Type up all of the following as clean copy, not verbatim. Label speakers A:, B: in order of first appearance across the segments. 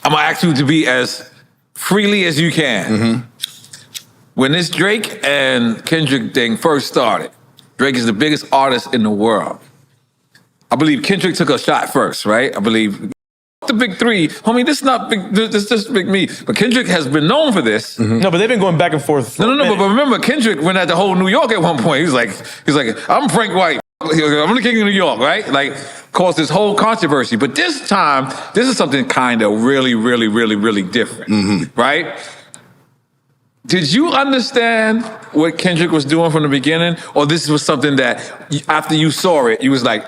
A: I'm gonna ask you to be as freely as you can.
B: Mm-hmm.
A: When this Drake and Kendrick thing first started, Drake is the biggest artist in the world. I believe Kendrick took a shot first, right? I believe the big three, homie. This is not big. This is just big me. But Kendrick has been known for this.
B: Mm-hmm.
C: No, but they've been going back and forth.
A: No. But remember, Kendrick went at the whole New York at one point. He's like, I'm Frank White. I'm the king of New York, right? Like, caused this whole controversy. But this time, this is something kind of really, really, really, really different, right? Did you understand what Kendrick was doing from the beginning, or this was something that after you saw it, you was like?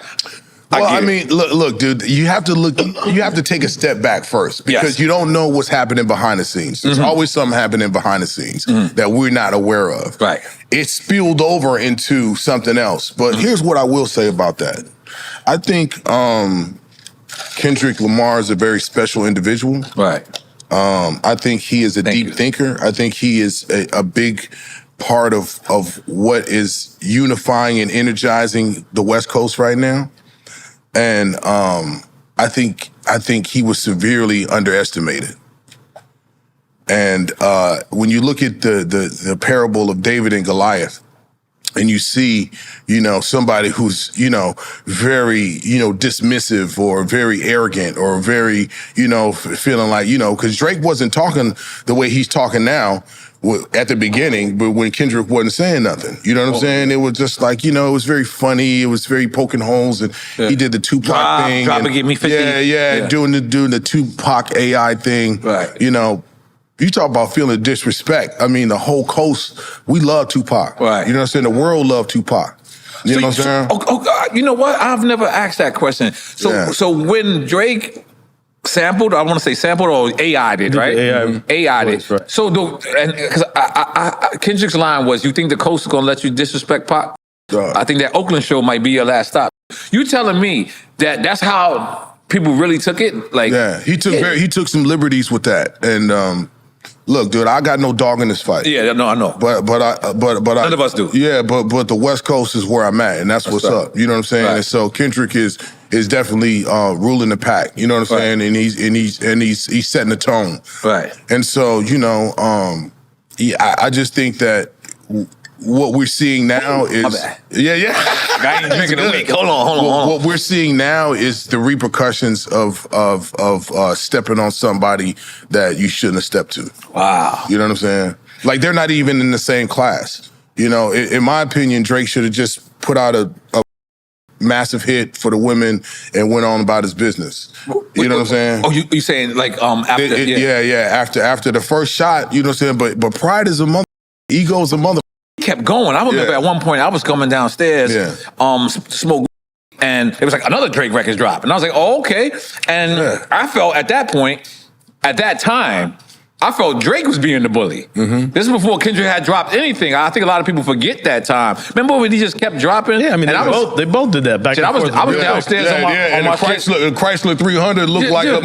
B: Well, I mean, look, dude. You have to take a step back first because you don't know what's happening behind the scenes. There's always something happening behind the scennes that we're not aware of.
A: Right.
B: It spilled over into something else. But here's what I will say about that. I think Kendrick Lamar is a very special individual.
A: Right.
B: I think he is a deep thinker. I think he is a big part of what is unifying and energizing the West Coast right now. And I think he was severely underestimated. And when you look at the parable of David and Goliath, and you see, somebody who's, very, dismissive or very arrogant or very, feeling like, because Drake wasn't talking the way he's talking now at the beginning, but when Kendrick wasn't saying nothing, you know what I'm saying? It was just like, it was very funny. It was very poking holes, and he did the Tupac thing.
A: Drop and give me 50.
B: Yeah. Doing the Tupac AI thing.
A: Right.
B: You talk about feeling disrespect. I mean, the whole coast, we love Tupac.
A: Right.
B: You know what I'm saying? The world loved Tupac. You know what I'm saying?
A: Oh, God, you know what? I've never asked that question. So when Drake sampled, I want to say sampled or AI'd it, right? AI'd it. Right. So because Kendrick's line was, "You think the coast is gonna let you disrespect Pac?" I think that Oakland show might be your last stop. You telling me that that's how people really took it? Like,
B: he took some liberties with that, and look, dude, I got no dog in this fight.
A: Yeah, no, I know.
B: But
A: none of us do.
B: Yeah, but the West Coast is where I'm at, and that's what's up. You know what I'm saying? Right. And so Kendrick is definitely ruling the pack. You know what I'm saying? And he's setting the tone.
A: Right.
B: And so I just think that what we're seeing now is
A: I ain't drinking a week. Hold on.
B: What we're seeing now is the repercussions of stepping on somebody that you shouldn't have stepped to.
A: Wow.
B: You know what I'm saying? Like, they're not even in the same class. In my opinion, Drake should have just put out a massive hit for the women and went on about his business. You know what I'm saying?
A: Oh, you saying like after?
B: After the first shot, you know what I'm saying? But pride is a mother, ego is a mother.
A: Kept going. I remember at one point I was coming downstairs, smoke, and it was like another Drake record drop, and I was like, "Oh, okay." And I felt at that point, at that time, I felt Drake was being the bully. This is before Kendrick had dropped anything. I think a lot of people forget that time. Remember when he just kept dropping?
C: Yeah, I mean, they both did that back and forth.
A: I was downstairs on my
B: Chrysler 300 looked like a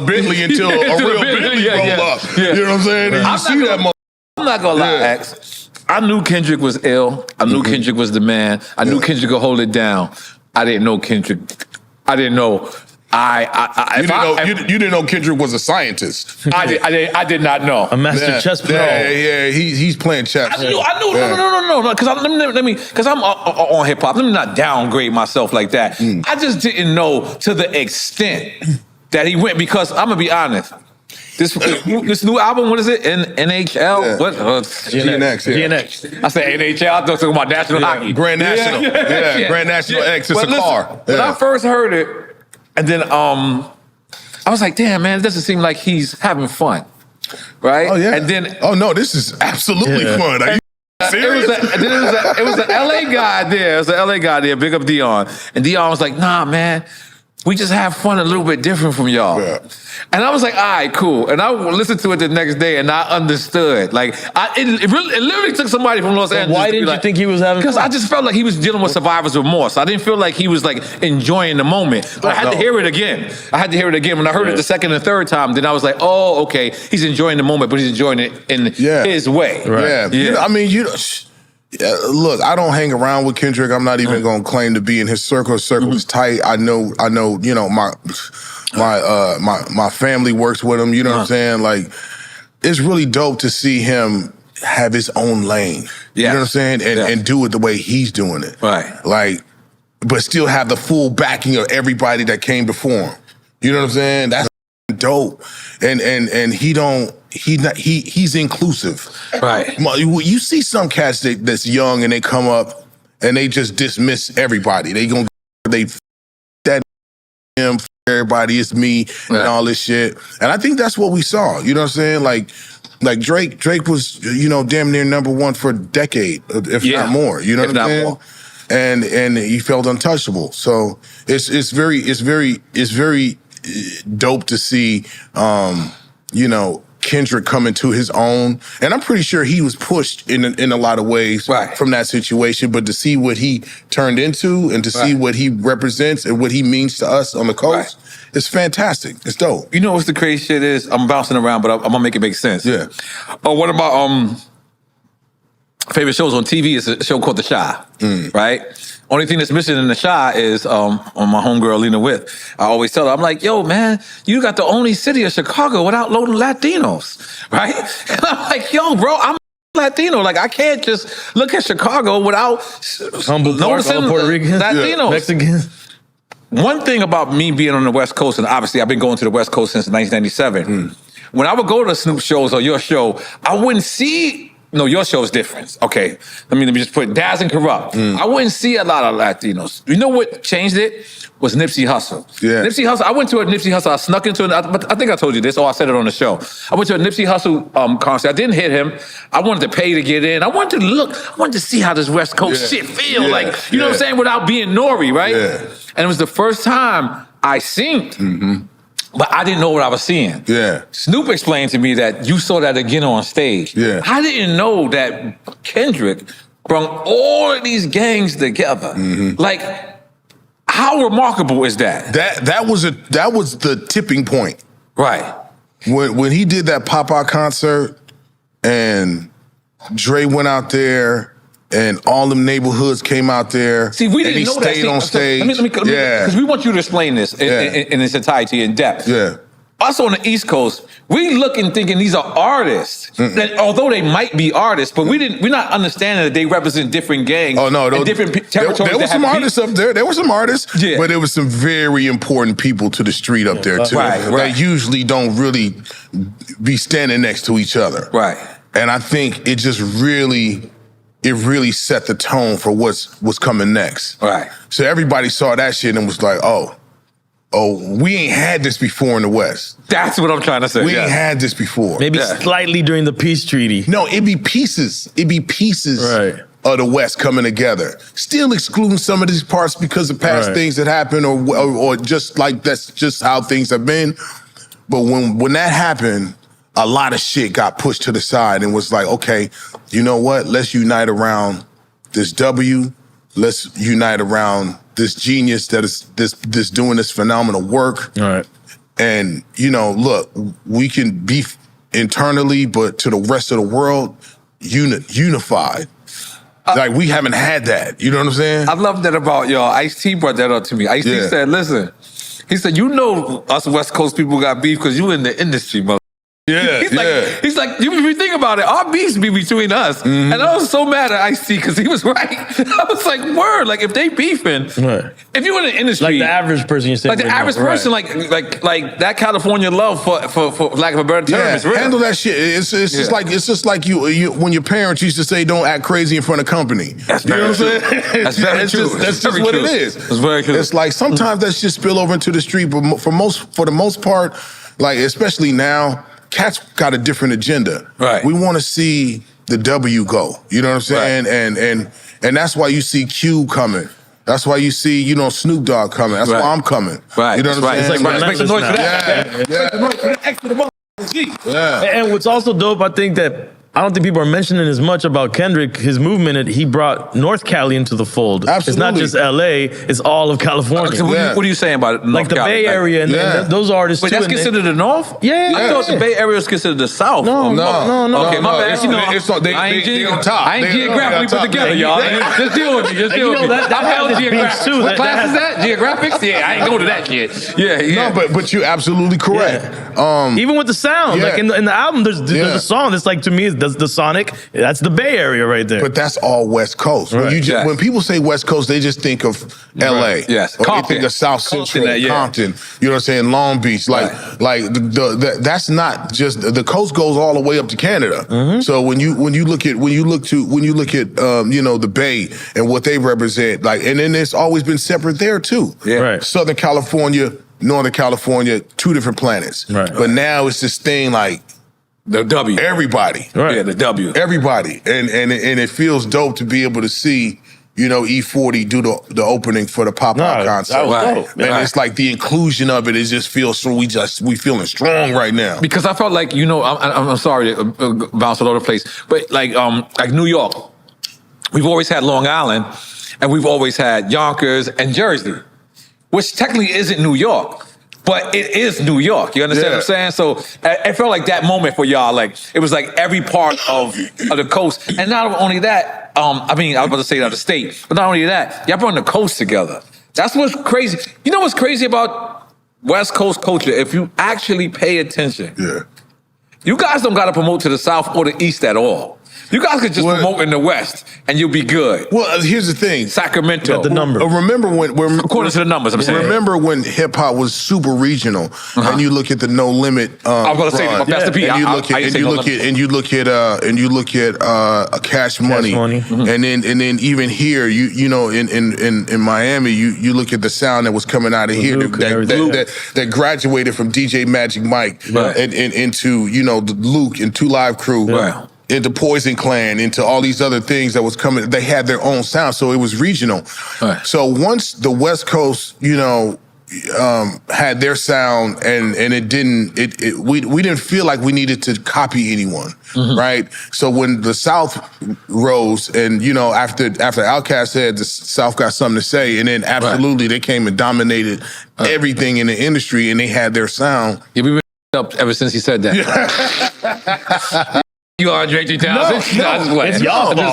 B: Bentley until a real Bentley rolled up. You know what I'm saying? And you see that.
A: I'm not gonna lie, X. I knew Kendrick was ill. I knew Kendrick was the man. I knew Kendrick could hold it down. I didn't know Kendrick. I didn't know.
B: You didn't know Kendrick was a scientist.
A: I did not know.
C: A master chess player.
B: Yeah. He's playing chess.
A: I knew. No. Because I'm on hip hop. Let me not downgrade myself like that. I just didn't know to the extent that he went. Because I'm gonna be honest. This new album, what is it? NHL?
B: Yeah.
A: What?
B: GNX.
A: I said NHL. I thought talking about National Hockey.
B: Grand National. Grand National X. It's a car.
A: When I first heard it, and then I was like, damn, man, it doesn't seem like he's having fun. Right?
B: Oh, yeah.
A: And then,
B: oh, no, this is absolutely fun. Are you serious?
A: It was an LA guy there. It was an LA guy there. Big up Dion. And Dion was like, nah, man. We just have fun a little bit different from y'all. Yeah. And I was like, all right, cool. And I listened to it the next day and I understood. Like, it literally took somebody from Los Angeles.
C: Why didn't you think he was having fun?
A: Because I just felt like he was dealing with survivor's remorse. I didn't feel like he was like enjoying the moment. But I had to hear it again. When I heard it the second and third time, then I was like, oh, okay. He's enjoying the moment, but he's enjoying it in his way.
B: Right. Yeah. I mean, Look, I don't hang around with Kendrick. I'm not even gonna claim to be in his circle. His circle is tight. I know. You know, my family works with him. You know what I'm saying? Like, it's really dope to see him have his own lane. You know what I'm saying? And do it the way he's doing it.
A: Right.
B: Like, but still have the full backing of everybody that came before him. You know what I'm saying? That's dope. And he's inclusive.
A: Right.
B: You see some cats that's young and they come up and they just dismiss everybody. They that him, everybody, it's me, and all this shit. And I think that's what we saw. You know what I'm saying? Like Drake was, you know, damn near #1 for a decade, if not more. You know what I'm saying? More. And he felt untouchable. So it's very dope to see, you know, Kendrick coming to his own. And I'm pretty sure he was pushed in a lot of ways from that situation. But to see what he turned into and to see what he represents and what he means to us on the coast, it's fantastic. It's dope.
A: You know what's the crazy shit is? I'm bouncing around, but I'm going to make it make sense.
B: Yeah.
A: One of my favorite shows on TV is a show called The Chi, right? Only thing that's missing in The Chi is on my homegirl Lena With. I always tell her, I'm like, yo, man, you got the only city of Chicago without loading Latinos, right? And I'm like, yo, bro, I'm Latino. Like, I can't just look at Chicago without noticing
C: Puerto Ricans,
A: Latinos.
C: Mexicans.
A: One thing about me being on the West Coast, and obviously I've been going to the West Coast since 1997, when I would go to Snoop shows or your show, I wouldn't see... No, your show is different. Okay, let me just put Daz and Corrupt. I wouldn't see a lot of Latinos. You know what changed it? Was Nipsey Hussle.
B: Yeah.
A: Nipsey Hussle, I went to a Nipsey Hussle, I snuck into it, but I think I told you this, or I said it on the show. I went to a Nipsey Hussle concert. I didn't hit him. I wanted to pay to get in. I wanted to see how this West Coast shit feel. Like, you know what I'm saying? Without being Nori, right?
B: Yeah.
A: And it was the first time I synced. But I didn't know what I was seeing.
B: Yeah.
A: Snoop explained to me that you saw that again on stage.
B: Yeah.
A: I didn't know that Kendrick brought all of these gangs together. Like, how remarkable is that?
B: That was the tipping point.
A: Right.
B: When he did that Pop-Out concert and Dre went out there and all them neighborhoods came out there.
A: See, we didn't know that.
B: He stayed on stage.
A: Let me, because we want you to explain this in its entirety, in depth.
B: Yeah.
A: Us on the East Coast, we look and thinking these are artists. That, although they might be artists, but we're not understanding that they represent different gangs.
B: Oh no,
A: and different territories.
B: There were some artists up there. There were some artists, but there was some very important people to the street up there too.
A: Right.
B: That usually don't really be standing next to each other.
A: Right.
B: And I think it just really set the tone for what's coming next.
A: Right.
B: So everybody saw that shit and was like, oh, we ain't had this before in the West.
A: That's what I'm trying to say.
B: We ain't had this before.
C: Maybe slightly during the peace treaty.
B: No, it'd be pieces of the West coming together. Still excluding some of these parts because of past things that happened or just like that's just how things have been. But when that happened, a lot of shit got pushed to the side and was like, okay, you know what? Let's unite around this W. Let's unite around this genius that is this doing this phenomenal work.
C: All right.
B: And, you know, look, we can beef internally, but to the rest of the world, unified. Like, we haven't had that. You know what I'm saying?
A: I love that about y'all. Ice-T brought that up to me. Ice-T said, listen, he said, you know us West Coast people got beef because you in the industry, mother.
B: Yeah,
A: he's like, you think about it, our beefs be between us. And I was so mad at Ice-T because he was right. I was like, word, like if they beefing, if you in the industry,
C: like the average person, you're saying,
A: like the average person, like that California love for lack of a better term is real.
B: Handle that shit. It's just like you when your parents used to say, don't act crazy in front of company.
A: That's very true. That's very true.
B: That's just what it is.
A: That's very true.
B: It's like sometimes that shit spill over into the street, but for the most part, like especially now, cats got a different agenda.
A: Right.
B: We want to see the W go. You know what I'm saying? Right. And that's why you see Q coming. That's why you see, you know, Snoop Dogg coming. That's why I'm coming.
A: Right.
B: You know what I'm saying?
C: It's like
A: make some noise for that.
C: And what's also dope, I think that I don't think people are mentioning as much about Kendrick, his movement. He brought North Cali into the fold.
B: Absolutely.
C: It's not just LA, it's all of California.
A: So what are you saying about North
C: like the
A: Cali?
C: Bay Area and those artists
A: Wait,
C: too.
A: that's considered the North?
C: Yeah.
A: I thought the Bay Area was considered the South.
C: No.
A: Okay, my bad.
B: They on top.
A: I ain't geographically put together, y'all. Just deal with me. Just deal with me.
C: that
A: I'm held
C: has its beats
A: geographics.
C: too.
A: What class is that? Geographics? Yeah, I ain't go to that shit. Yeah.
B: No, but you're absolutely correct.
C: Even with the sound, like in the album, there's a song that's like, to me, the Sonic. That's the Bay Area right there.
B: But that's all West Coast.
C: Right.
B: When people say West Coast, they just think of L.A.
A: Yes,
B: or
A: Compton.
B: they think of South Central, Compton. You know what I'm saying? Long Beach. That's not just the coast goes all the way up to Canada.
C: Mm-hmm.
B: So when you look at the Bay and what they represent, and then it's always been separate there too.
A: Yeah.
C: Right.
B: Southern California, Northern California, two different planets.
C: Right.
B: But now it's this thing like
A: the W.
B: everybody.
C: Right.
A: Yeah, the W.
B: Everybody. And it feels dope to be able to see, E40 do the opening for the pop-out concert.
C: that was dope.
B: And it's like the inclusion of it just feels so we feeling strong right now.
A: Because I felt like, I'm sorry to bounce all over the place, but like New York, we've always had Long Island, and we've always had Yonkers and Jersey, which technically isn't New York. But it is New York. You understand what I'm saying? So it felt like that moment for y'all. Like it was like every part of the coast. And not only that, I was about to say the state, but not only that, y'all brought the coast together. That's what's crazy. You know what's crazy about West Coast culture? If you actually pay attention, you guys don't got to promote to the South or the East at all. You guys could just promote in the West, and you'll be good.
B: Well, here's the thing.
A: Sacramento.
C: Got the number.
B: Remember
A: according to the numbers, I'm saying.
B: Remember when hip hop was super regional, and you look at the No Limit.
A: I was going to say that's the P.
B: And you look at Cash Money, and then even here, in Miami, you look at the sound that was coming out of here that graduated from DJ Magic Mike and into the Luke and Two Live Crew.
A: Right.
B: Into Poison Clan, into all these other things that was coming. They had their own sound, so it was regional.
A: Right.
B: So once the West Coast, had their sound, and it didn't, we didn't feel like we needed to copy anyone, right? So when the South rose, and after Outkast said the South got something to say, and then absolutely they came and dominated everything in the industry, and they had their sound.
A: Yeah, we've been up ever since he said that. You are Drake 3000.
C: No, it's y'all.
B: No,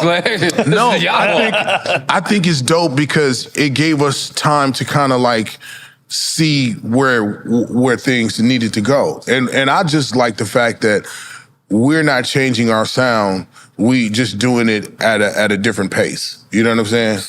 B: I think it's dope because it gave us time to kind of see where things needed to go, and I just like the fact that we're not changing our sound. We just doing it at a different pace. You know what I'm saying?